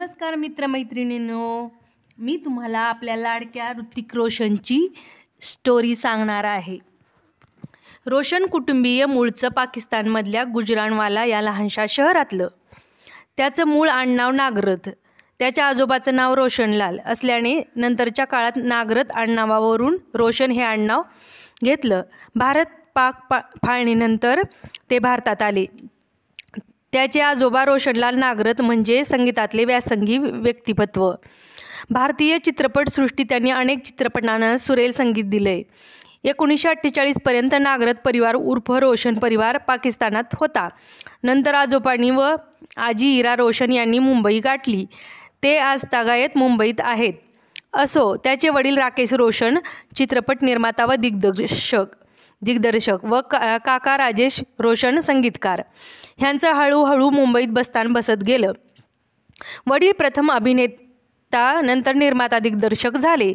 नमस्कार मित्रमैत्रिणींनो, मी तुम्हाला आपल्या लाडक्या ऋतिक रोशनची स्टोरी सांगणार आहे. रोशन कुटुंबीय मूळचं पाकिस्तानमधल्या गुजरानवाला या लहानशा शहरातलं. त्याचं मूळ आडनाव नागरथ. त्याच्या आजोबाचं नाव रोशनलाल असल्याने नंतरच्या काळात नागरथ आडनावावरून रोशन हे आडनाव घेतलं. भारत-पाक फाळणीनंतर ते भारतात आले. त्याचे आजोबा रोशनलाल नागरथ म्हणजे संगीतातले व्यासंगी व्यक्तिमत्व. भारतीय चित्रपटसृष्टीत त्यांनी अनेक चित्रपटांना सुरेल संगीत दिले. 1948 पर्यंत नागरथ परिवार उर्फ रोशन परिवार पाकिस्तानात होता. नंतर आजोबांनी व आजी इरा रोशन यांनी मुंबई गाठली. ते आजतागायत मुंबईत आहेत. असो, त्याचे वडील राकेश रोशन चित्रपट निर्माता व दिग्दर्शक व काका राजेश रोशन संगीतकार. ह्यांचं हळूहळू मुंबईत बस्तान बसत गेलं. वडील प्रथम अभिनेता नंतर निर्माता दिग्दर्शक झाले.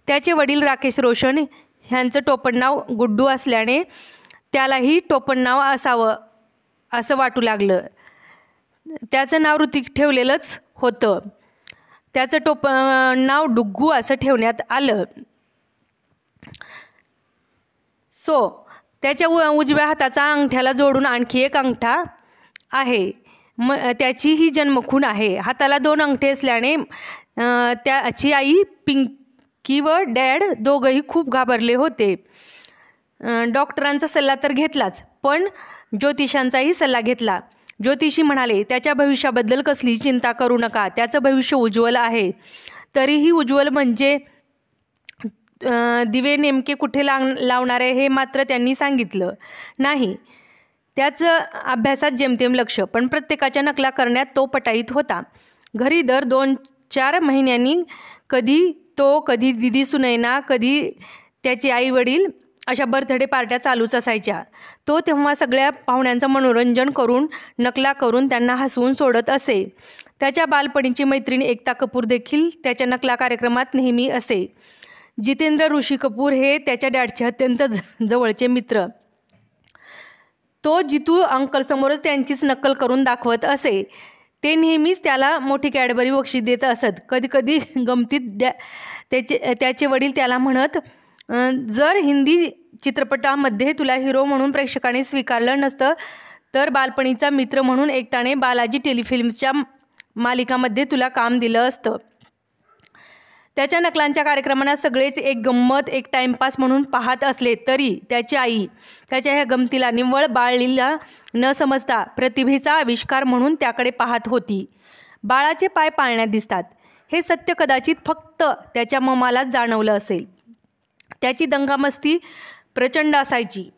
त्याचे वडील राकेश रोशन ह्यांचं टोपणनाव गुड्डू असल्याने त्यालाही टोपणनाव असावं असं वाटू लागलं. त्याचं नाव ऋतिक ठेवलेलंच होतं. त्याचं टोपणनाव डुग्गू असं ठेवण्यात आलं. त्याच्या उजव्या हाताचा अंगठ्याला जोडून आणखी एक अंगठा आहे. त्याची ही जन्मखूण आहे. हाताला 2 अंगठे असल्याने त्याची आई पिंकी व डॅड दोघंही खूप घाबरले होते. डॉक्टरांचा सल्ला तर घेतलाच, पण ज्योतिषांचाही सल्ला घेतला. ज्योतिषी म्हणाले, त्याच्या भविष्याबद्दल कसली चिंता करू नका, त्याचं भविष्य उज्ज्वल आहे. तरीही उज्ज्वल म्हणजे दिवे नेमके कुठे लावणारे हे मात्र त्यांनी सांगितलं नाही. त्याचं अभ्यासात जेमतेम लक्ष, पण प्रत्येकाच्या नकला करण्यात तो पटाईत होता. घरी दर 2-4 महिन्यांनी कधी दिदी सुनैना, कधी त्याचे आई वडील अशा बर्थडे पार्ट्या चालूच असायच्या. तो तेव्हा सगळ्या पाहुण्यांचं मनोरंजन करून नकला करून त्यांना हसवून सोडत असे. त्याच्या बालपणीची मैत्रीण एकता कपूर देखील त्याच्या नकला कार्यक्रमात नेहमी असे. जितेंद्र ऋषी कपूर हे त्याच्या डॅडचे अत्यंत जवळचे मित्र. तो जितू अंकलसमोरच त्यांचीच नक्कल करून दाखवत असे. ते नेहमीच त्याला मोठी कॅडबरी बक्षीस देत असत. कधीकधी गमतीत त्याचे वडील त्याला म्हणत, जर हिंदी चित्रपटामध्ये तुला हिरो म्हणून प्रेक्षकांनी स्वीकारलं नसतं तर बालपणीचा मित्र म्हणून एकताने बालाजी टेलिफिल्म्सच्या मालिकामध्ये तुला काम दिलं असतं. त्याच्या नकलांच्या कार्यक्रमांना सगळेच एक गंमत, एक टाइमपास म्हणून पाहत असले तरी त्याची आई त्याच्या ह्या गमतीला निव्वळ बाळलीला न समजता प्रतिभेचा आविष्कार म्हणून त्याकडे पाहत होती. बाळाचे पाय पाळण्यात दिसतात हे सत्य कदाचित फक्त त्याच्या ममालाच जाणवलं असेल. त्याची दंगामस्ती प्रचंड असायची.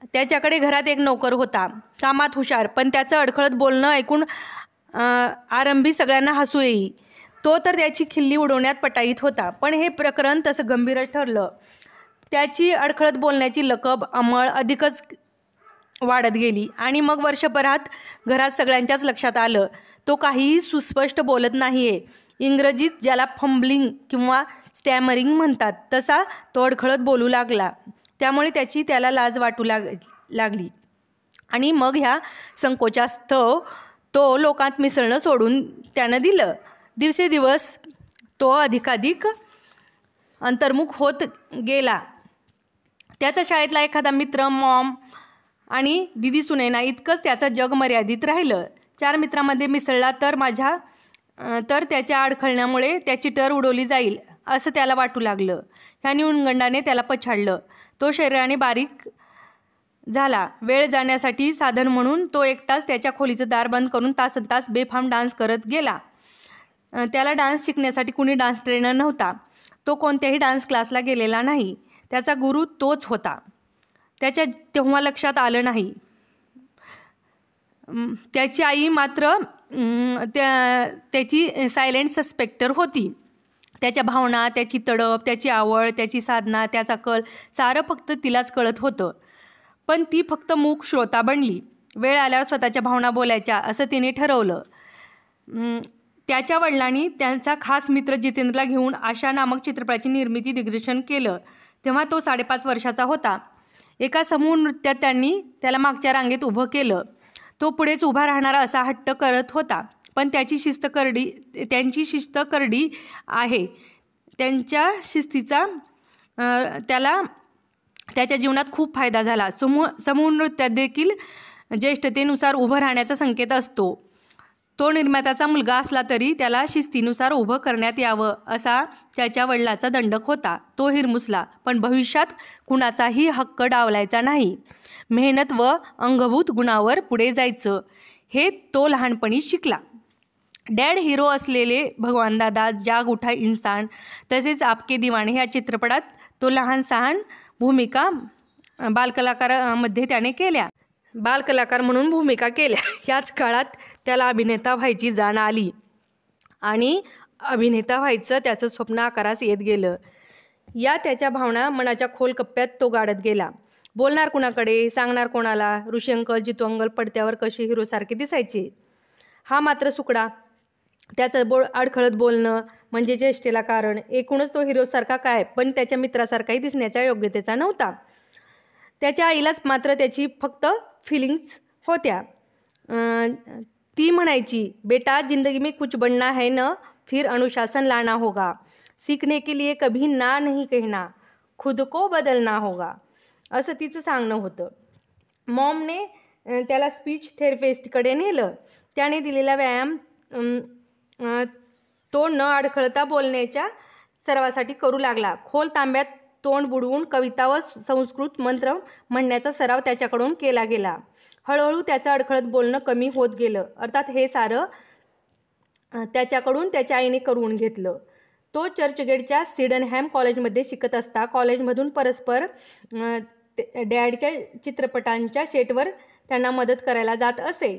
त्याच्याकडे घरात एक नोकर होता, कामात हुशार, पण त्याचं अडखळत बोलणं ऐकून आरंभी सगळ्यांना हसू येई. तो तर त्याची खिल्ली उडवण्यात पटाईत होता, पण हे प्रकरण तसं गंभीरच ठरलं. त्याची अडखळत बोलण्याची लकब अंमळ अधिकच वाढत गेली आणि मग वर्षभरात घरात सगळ्यांच्याच लक्षात आलं, तो काहीही सुस्पष्ट बोलत नाहीये. इंग्रजीत ज्याला फंबलिंग किंवा स्टॅमरिंग म्हणतात तसा तो अडखळत बोलू लागला. त्यामुळे त्याला लाज वाटू लागली आणि मग ह्या संकोचास्तव तो लोकांत मिसळणं सोडून त्यानं दिलं. दिवसेदिवस तो अधिकाधिक अंतर्मुख होत गेला. त्याचा शाळेतला एखादा मित्र, मॉम आणि दिदी सुनैना इतकंच त्याचं जग मर्यादित राहिलं. 4 मित्रांमध्ये मिसळला तर त्याच्या अडखळण्यामुळे त्याची टर उडवली जाईल असं त्याला वाटू लागलं. ह्या न्यूनगंडाने त्याला पछाडलं. तो शरीराने बारीक झाला. वेळ जाण्यासाठी साधन म्हणून तो एकटाच त्याच्या खोलीचं दार बंद करून तासनतास बेफाम डान्स करत गेला. त्याला डान्स शिकण्यासाठी कुणी डान्स ट्रेनर नव्हता. तो कोणत्याही डान्स क्लासला गेलेला नाही. त्याचा गुरु तोच होता. त्याच्या तेव्हा लक्षात आलं नाही. त्याची आई मात्र त्याची सायलेंट सस्पेक्टर होती. त्याच्या भावना, त्याची तडप, त्याची आवड, त्याची साधना, त्याचा कल सारं फक्त तिलाच कळत होतं. पण ती फक्त मूक श्रोता बनली. वेळ आल्यावर स्वतःच्या भावना बोलायच्या असं तिने ठरवलं. त्याच्या वडिलांनी त्यांचा खास मित्र जितेंद्रला घेऊन आशा नामक चित्रपटाची निर्मिती दिग्दर्शन केलं. तेव्हा तो 5.5 वर्षाचा होता. एका समूह नृत्यात त्यांनी त्याला मागच्या रांगेत उभं केलं. तो पुढेच उभा राहणारा असा हट्ट करत होता. पण त्यांची शिस्त करडी आहे. त्यांच्या शिस्तीचा त्याला त्याच्या जीवनात खूप फायदा झाला. समूह नृत्यात देखील ज्येष्ठतेनुसार उभं राहण्याचा संकेत असतो. तो निर्मात्याचा मुलगा असला तरी त्याला शिस्तीनुसार उभं करण्यात यावं असा त्याच्या वडिलाचा दंडक होता. तो हिरमुसला, पण भविष्यात कुणाचाही हक्क डावलायचा नाही. मेहनत व अंगभूत गुणावर पुढे जायचं हे तो लहानपणी शिकला. डॅड हिरो असलेले भगवान दादा, जाग उठा इंसान तसेच आपके दिवाने ह्या चित्रपटात तो लहान सहान भूमिका बालकलाकारामध्ये त्याने केल्या. बालकलाकार म्हणून भूमिका केल्या. याच काळात त्याला अभिनेता व्हायची जाण आली आणि अभिनेता व्हायचं त्याचं स्वप्न आकारास येत गेलं. या त्याच्या भावना मनाच्या खोल कप्प्यात तो गाडत गेला. बोलणार कुणाकडे, सांगणार कोणाला? ऋषी अंकल, जितू अंकल पडद्यावर कसे हिरोसारखे दिसायचे. हा मात्र सुकडा. त्याचं अडखळत बोलणं म्हणजे चेष्टेला कारण. एकूणच तो हिरोसारखा काय, पण त्याच्या मित्रासारखाही दिसण्याच्या योग्यतेचा नव्हता. त्याच्या आईलाच मात्र त्याची फक्त फिलिंग्स होत्या. ती म्हणायची, बेटा जिंदगी में कुछ बनना है न, फिर अनुशासन लाना होगा. सीखने के लिए कभी ना नहीं कहना, खुद को बदलना होगा. असं तिचं सांगणं होतं. मॉमने त्याला स्पीच थेरपिस्टकडे नेलं. त्याने दिलेला व्यायाम तो न अडखळता बोलण्याच्या सरावासाठी करू लागला. खोल तांब्यात तोंड बुडवून कविता व संस्कृत मंत्र म्हणण्याचा सराव त्याच्याकडून केला गेला. हळूहळू त्याचं अडखळत बोलणं कमी होत गेलं. अर्थात हे सारं त्याच्याकडून त्याच्या आईने करून घेतलं. तो चर्चगेटच्या सिडनहॅम कॉलेजमध्ये शिकत असता कॉलेजमधून परस्पर डॅडच्या चित्रपटांच्या सेटवर त्यांना मदत करायला जात असे.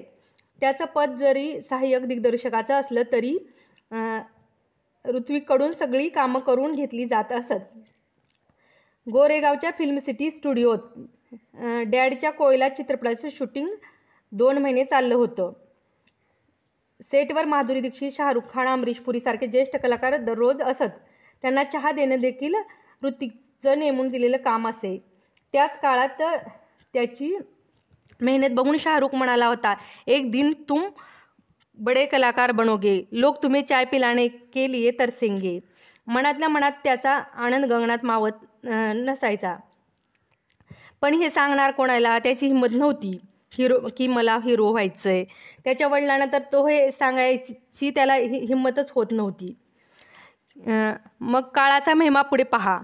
त्याचं पद जरी सहाय्यक दिग्दर्शकाचं असलं तरी ऋत्विककडून सगळी कामं करून घेतली जात असत. गोरेगावच्या फिल्म सिटी स्टुडिओत डॅडच्या कोयला चित्रपटाचं शूटिंग 2 महिने चाललं होतं. सेटवर माधुरी दीक्षित, शाहरुख खान, अमरीश पुरीसारखे ज्येष्ठ कलाकार दररोज असत. त्यांना चहा देणं देखील ऋत्विकचं नेमून दिलेलं काम असे. त्याच काळात त्याची मेहनत बघून शाहरुख म्हणाला होता, एक दिन तुम बडे कलाकार बनोगे, लोग तुम्हें चाय पिलाने के लिए तरसेंगे. मनातल्या मनात त्याचा आनंद गगनात मावत नसायचा. पण हे सांगणार कोणाला त्याची हिंमत नव्हती की मला हिरो व्हायचं आहे. त्याच्या वडिलांना तर तो हे सांगायची त्याला हिंमतच होत नव्हती. मग काळाचा महिमा पुढे पहा.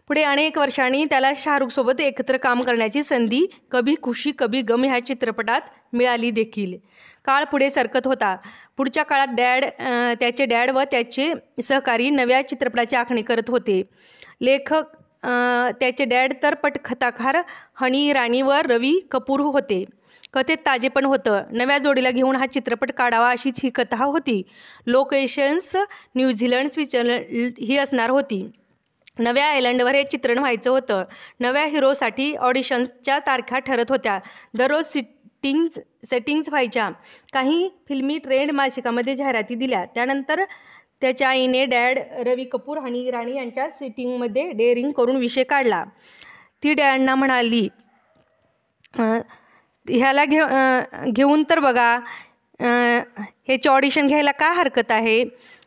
पुढे अनेक वर्षांनी त्याला शाहरुखसोबत एकत्र काम करण्याची संधी कभी खुशी कभी गम ह्या चित्रपटात मिळाली देखील. काळ पुढे सरकत होता. पुढच्या काळात त्याचे डॅड व त्याचे सहकारी नव्या चित्रपटाची आखणी करत होते. लेखक त्याचे डॅड तर पटकथाकार हनी इराणी व रवी कपूर होते. कथेत ताजेपण होतं. नव्या जोडीला घेऊन हा चित्रपट काढावा अशीच ही कथा होती. लोकेशन्स न्यूझीलंड, स्वित्झर्लंड ही असणार होती. नव्या आयलंडवर हे चित्रण व्हायचं होतं. नव्या हिरोसाठी ऑडिशन्सच्या तारखा ठरत होत्या. दररोज सेटिंग्स व्हायच्या. काही फिल्मी ट्रेंड मासिकामध्ये जाहिराती दिल्या. त्यानंतर त्याच्या आईने डॅड, रवी कपूर, हनी इराणी यांच्या सेटिंगमध्ये डेअरिंग करून विषय काढला. ती डॅडना म्हणाली, ह्याला घेऊन तर बघा, ह्याची ऑडिशन घ्यायला काय हरकत आहे.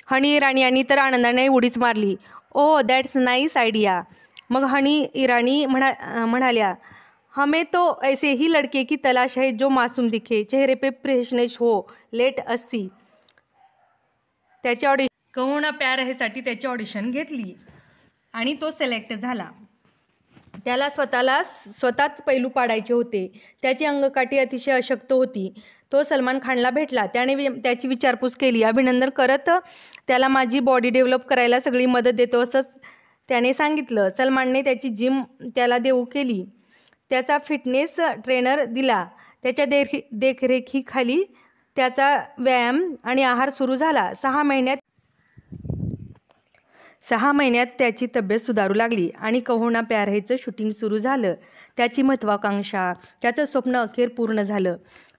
हनी इराणी यांनी तर आनंदाने उडीच मारली. ओह दॅट्स नाईस आयडिया. मग हनी इराणी म्हणाल्या, हमें तो ऐसे ही लड़के की तलाश है जो मासूम दिखे, चेहरे पे फ्रेशनेस हो, लेट अस सी. त्याची ऑडिशन कहो ना प्यार हेसाठी त्याची ऑडिशन घेतली आणि तो सिलेक्ट झाला. त्याला स्वतःच पैलू पाडायचे होते. त्याची अंगकाठी अतिशय अशक्त होती. तो सलमान खानला भेटला. त्याने त्याची विचारपूस केली. अभिनंदन करत त्याला माझी बॉडी डेव्हलप करायला सगळी मदत देतो असं त्याने सांगितलं. सलमानने त्याची जिम त्याला देऊ केली. त्याचा फिटनेस ट्रेनर दिला. त्याच्या देखरेखीखाली त्याचा व्यायाम आणि आहार सुरू झाला. 6 महिन्यात त्याची तब्येत सुधारू लागली आणि कहो ना प्यार हेचं शूटिंग सुरू झालं. त्याची महत्त्वाकांक्षा, त्याचं स्वप्न अखेर पूर्ण झालं.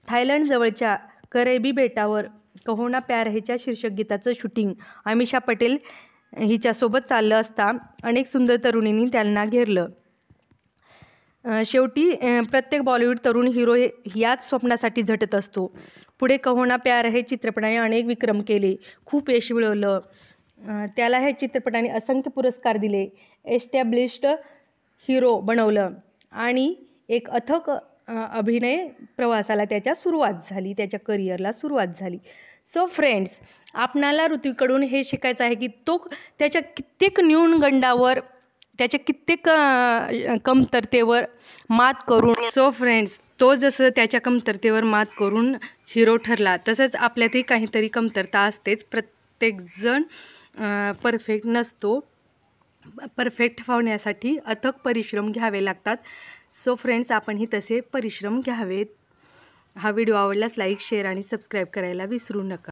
थायलंडजवळच्या करैबी बेटावर कहो ना प्यार हेच्या शीर्षक गीताचं शूटिंग अमिषा पटेल हिच्यासोबत चाललं असता अनेक सुंदर तरुणींनी त्यांना घेरलं. शेवटी प्रत्येक बॉलिवूड तरुण हिरो याच स्वप्नासाठी झटत असतो. पुढे कहो ना प्यार है चित्रपटाने अनेक विक्रम केले, खूप यश मिळवलं. त्याला ह्या चित्रपटाने असंख्य पुरस्कार दिले, एस्टॅब्लिश्ड हिरो बनवलं आणि एक अथक अभिनय प्रवासाला त्याच्या करिअरला सुरुवात झाली. सो फ्रेंड्स, आपणाला ऋत्विककडून हे शिकायचं आहे की तो त्याच्या कित्येक न्यूनगंडावर, त्याच्या कित्येक कमतरतेवर मात करून, सो फ्रेंड्स, तो जसं त्याच्या कमतरतेवर मात करून हिरो ठरला, तसंच आपल्यातही काहीतरी कमतरता असतेच. प्रत्येकजण परफेक्ट नसतो. परफेक्ट होण्यासाठी अथक परिश्रम घ्यावे लागतात. सो फ्रेंड्स, आपणही तसे परिश्रम घ्यावेत. हा व्हिडिओ आवडल्यास लाईक, शेअर आणि सबस्क्राईब करायला विसरू नका.